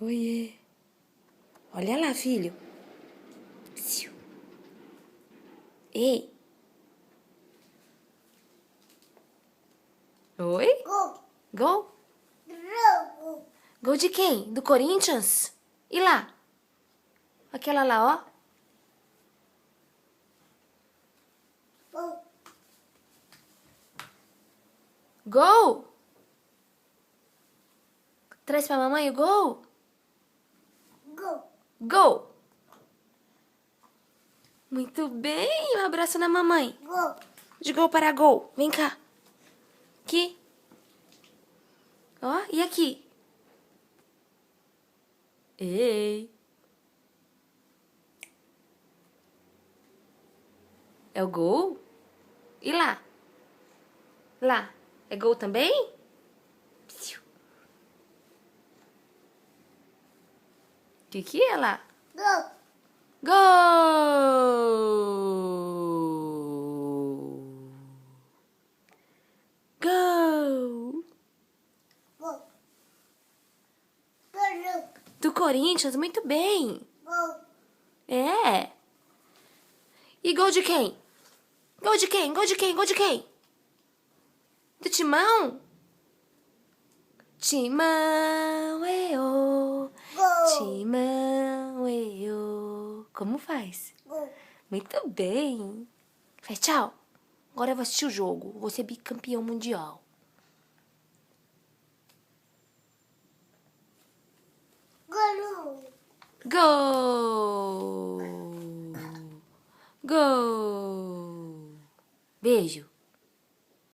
Oiê. Olha lá, filho. Ei. Oi? Gol. Gol? Jogo. Gol de quem? Do Corinthians? E lá? Aquela lá, ó. Gol. Gol? Traz pra mamãe o gol? Gol. Gol! Muito bem! Um abraço na mamãe. Gol. De gol para gol. Vem cá. Aqui. Ó, e aqui? Ei. É o gol? E lá? Lá. É gol também? O que é lá? Gol. Gol! Gol! Gol. Gol. Do Corinthians, muito bem. Gol. É. E gol de quem? Gol de quem? Gol de quem? Gol de quem? Do Timão? Timão, eu. Gol. Timão, eu. Como faz? Gol. Muito bem. Faz tchau. Agora eu vou assistir o jogo. Vou ser bicampeão mundial. Gol. Gol! Gol! Beijo.